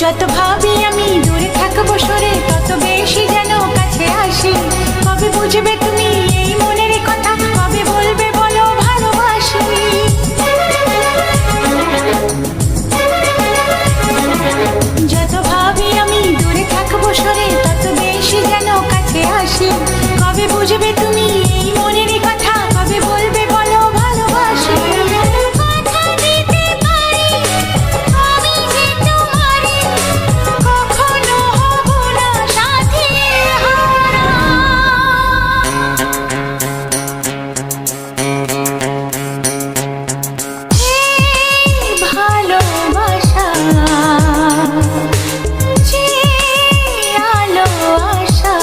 যত ভাবি আমি দূরে থাকবো সরে, তত বেশি যেন কাছে আসি। কবে বুঝবে তুমি এই মনের কথা, কবে বলবে বলো ভালোবাসি। যত ভাবি আমি দূরে থাকবো সরে, তত বেশি যেন কাছে আসি। কবে বুঝবে তুমি এই মনের কথা, কবে বলবে বলো ভালোবাসি। কথা দিতে পারি আমি যে তোমারই, কখনো হব না সাথী হারা। এই ভালোবাসা যে আলো আশা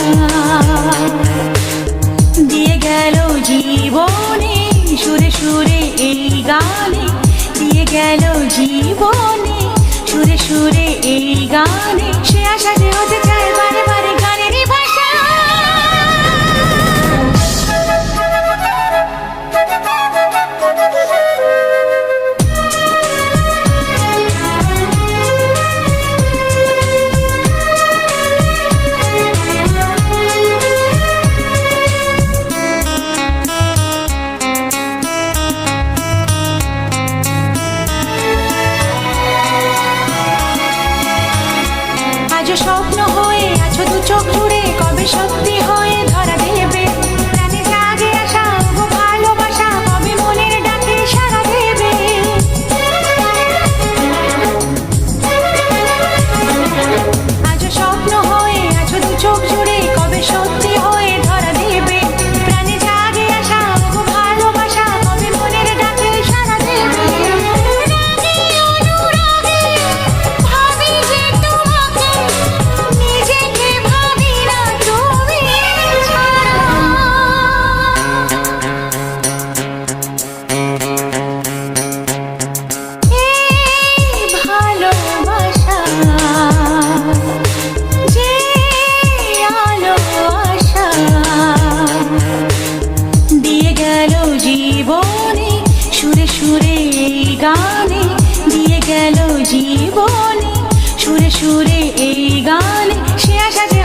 দিয়ে গেল জীবনে, সুরে সুরে এই গানে দিয়ে গেল জীবনে, সুরে সুরে এই গানে। সে আশা যে হতে চায় বারে বারে গানেরই ভাষা। আজও স্বপ্ন হয়ে আছো দু চোখ জুড়ে, কবে সত্যি হয়ে ধরা দেবে। প্রাণে জাগে আশা গো ভালোবাসা, কবে মনের ডাকে সাড়া দেবে। আজও স্বপ্ন হয়ে আছো দু চোখ জুড়ে, কবে সত্যি হয়ে ধরা দেবে। প্রাণে জাগে আশা গো ভালোবাসা, কবে মনের ডাকে সাড়া দেবে। রাগে অনুরাগে ভাবি যে তোমাকে, নিজেকে ভাবি না তুমি ছাড়া। এই ভালোবাসা যে আলো আশা দিয়ে গেল জীবনে, সুরে সুরে এই গানে দিয়ে গেল জীবনে, সুরে সুরে এই গানে। সে আশা যে